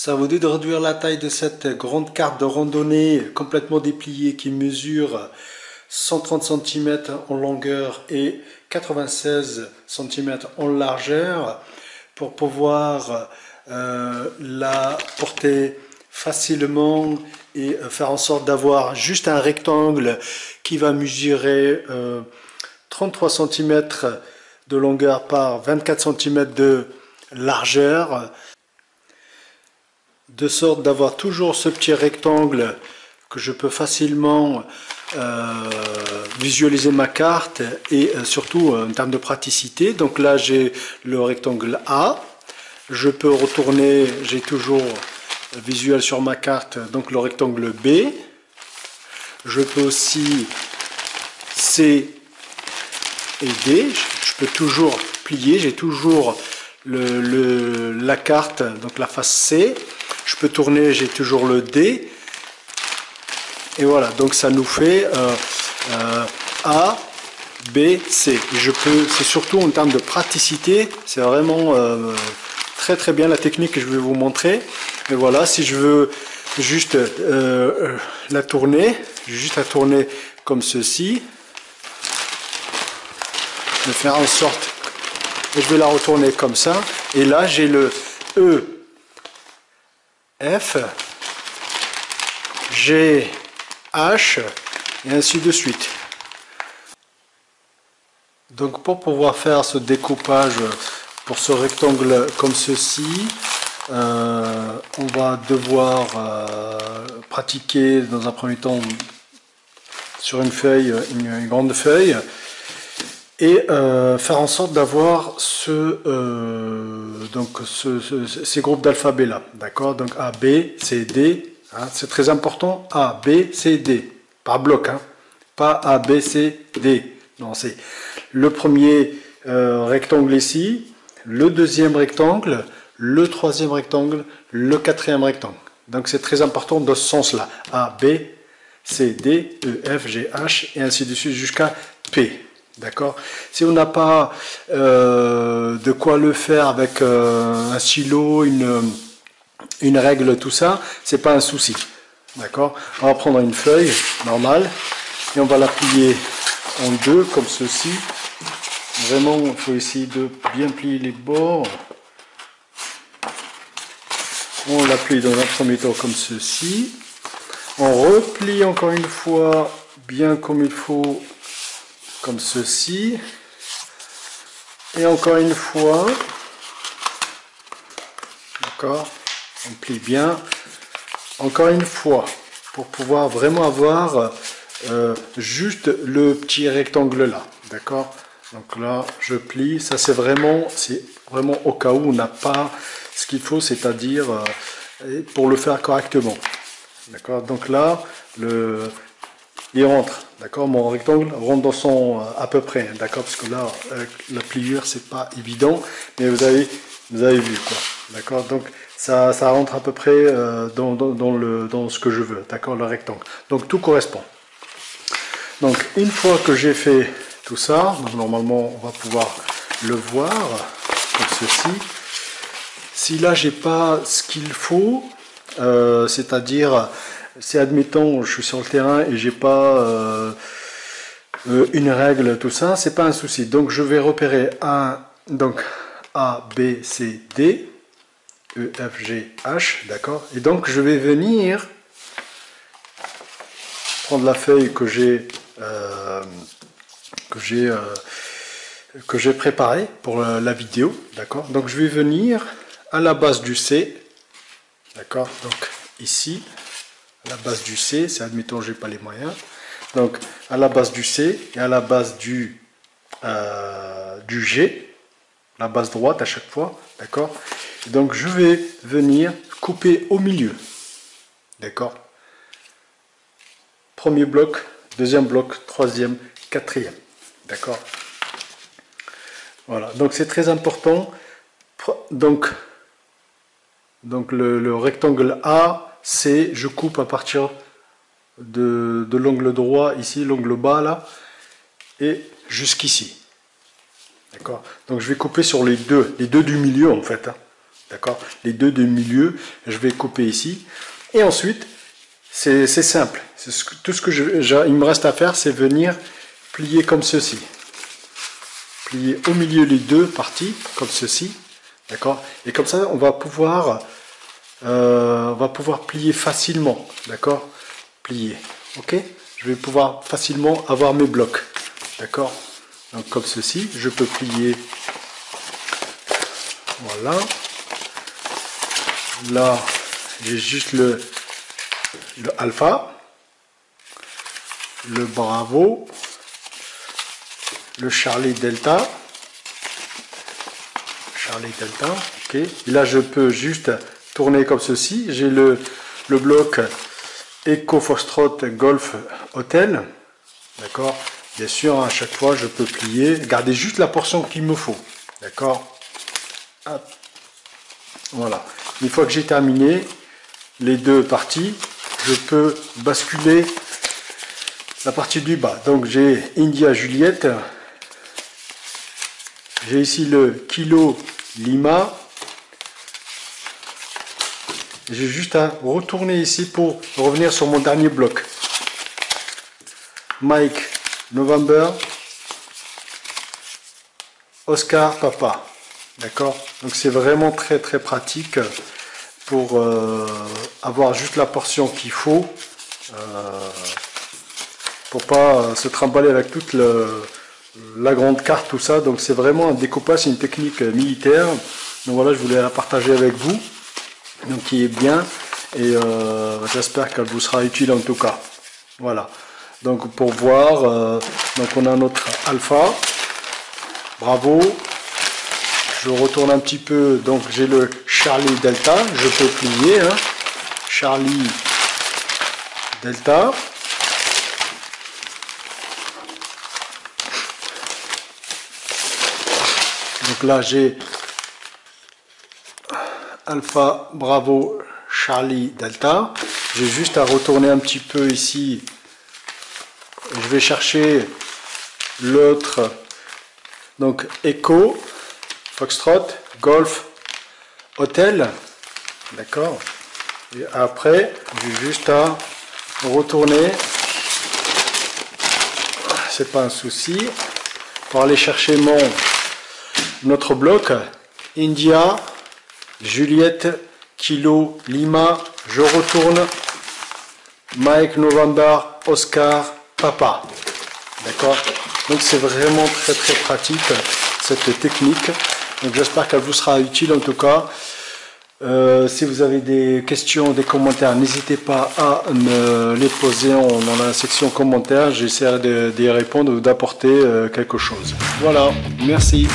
Ça vous dit de réduire la taille de cette grande carte de randonnée complètement dépliée qui mesure 130 cm en longueur et 96 cm en largeur pour pouvoir la porter facilement et faire en sorte d'avoir juste un rectangle qui va mesurer 33 cm de longueur par 24 cm de largeur, de sorte d'avoir toujours ce petit rectangle que je peux facilement visualiser ma carte et surtout en termes de praticité. Donc là j'ai le rectangle A, je peux retourner, j'ai toujours visuel sur ma carte, donc le rectangle B, je peux aussi C et D, je peux toujours plier, j'ai toujours la carte, donc la face C, je peux tourner, j'ai toujours le D, et voilà, donc ça nous fait A, B, C. Et je peux, c'est surtout en termes de praticité, c'est vraiment très très bien la technique que je vais vous montrer. Et voilà, si je veux juste la tourner, j'ai juste à tourner comme ceci, de faire en sorte, et je vais la retourner comme ça, et là j'ai le E, F, G, H, et ainsi de suite. Donc pour pouvoir faire ce découpage pour ce rectangle comme ceci, on va devoir pratiquer dans un premier temps sur une feuille, une grande feuille, et faire en sorte d'avoir ces groupes d'alphabet là, d'accord? Donc A, B, C, D, hein, c'est très important, A, B, C, D, par bloc, hein, pas A, B, C, D, non, c'est le premier rectangle ici, le deuxième rectangle, le troisième rectangle, le quatrième rectangle. Donc c'est très important dans ce sens-là, A, B, C, D, E, F, G, H, et ainsi de suite jusqu'à P. D'accord. Si on n'a pas de quoi le faire avec un stylo, une règle, tout ça, c'est pas un souci. D'accord. On va prendre une feuille normale et on va la plier en deux comme ceci. Vraiment, il faut essayer de bien plier les bords. On la plie dans un premier temps comme ceci. On replie encore une fois bien comme il faut, comme ceci, et encore une fois, d'accord, on plie bien, encore une fois, pour pouvoir vraiment avoir juste le petit rectangle là, d'accord. Donc là, je plie, ça c'est vraiment au cas où on n'a pas ce qu'il faut, c'est-à-dire pour le faire correctement, d'accord. Donc là, il rentre, d'accord, mon rectangle rentre dans son à peu près, d'accord, parce que là la pliure c'est pas évident, mais vous avez vu quoi, d'accord. Donc ça rentre à peu près dans ce que je veux, d'accord, le rectangle. Donc tout correspond. Donc une fois que j'ai fait tout ça, donc normalement on va pouvoir le voir comme ceci. Si là j'ai pas ce qu'il faut, c'est-à-dire si admettons je suis sur le terrain et j'ai pas une règle, tout ça, c'est pas un souci. Donc je vais repérer donc A, B, C, D, E, F, G, H, d'accord. Et donc je vais venir prendre la feuille que j'ai préparée pour la vidéo, d'accord. Donc je vais venir à la base du C, d'accord. Donc ici. La base du C, c'est admettons j'ai pas les moyens, donc à la base du C et à la base du G, la base droite à chaque fois, d'accord. Donc je vais venir couper au milieu, d'accord. Premier bloc, deuxième bloc, troisième, quatrième, d'accord. Voilà, donc c'est très important. Donc le rectangle A, C, je coupe à partir de l'angle droit ici, l'angle bas là, et jusqu'ici. D'accord. Donc je vais couper sur les deux du milieu en fait. Hein. D'accord? Les deux de milieu, je vais couper ici. Et ensuite, c'est simple. Tout ce que il me reste à faire, c'est venir plier comme ceci. Plier au milieu les deux parties, comme ceci. D'accord? Et comme ça, on va pouvoir plier facilement. D'accord? Plier. Ok? Je vais pouvoir facilement avoir mes blocs. D'accord? Donc comme ceci, je peux plier. Voilà. Là, j'ai juste le alpha, le bravo, le Charlie Delta. Charlie Delta, ok. Et là, je peux juste tourner comme ceci. J'ai le bloc Echo Foxtrot Golf Hotel. D'accord. Bien sûr, à chaque fois, je peux plier. Garder juste la portion qu'il me faut. D'accord. Voilà. Une fois que j'ai terminé les deux parties, je peux basculer la partie du bas. Donc j'ai India Juliette. J'ai ici le Kilo Lima. J'ai juste à retourner ici pour revenir sur mon dernier bloc. Mike November. Oscar Papa. D'accord? Donc c'est vraiment très pratique pour avoir juste la portion qu'il faut. Pour pas se trimballer avec toute la grande carte, tout ça. Donc c'est vraiment un découpage, c'est une technique militaire. Donc voilà, je voulais la partager avec vous. Donc qui est bien. Et j'espère qu'elle vous sera utile en tout cas. Voilà. Donc pour voir, donc on a notre alpha. Bravo. Je retourne un petit peu, donc j'ai le Charlie Delta, je peux plier, hein. Charlie Delta. Donc là j'ai Alpha, Bravo, Charlie Delta. J'ai juste à retourner un petit peu ici. Je vais chercher l'autre, donc Echo. Foxtrot, Golf, Hotel, d'accord. Et après, j'ai juste à retourner, c'est pas un souci, pour aller chercher notre bloc India, Juliette, Kilo, Lima. Je retourne Mike, November, Oscar, Papa, d'accord. Donc c'est vraiment très pratique cette technique. Donc j'espère qu'elle vous sera utile en tout cas. Si vous avez des questions, des commentaires, n'hésitez pas à me les poser dans la section commentaires. J'essaierai d'y répondre ou d'apporter quelque chose. Voilà, merci.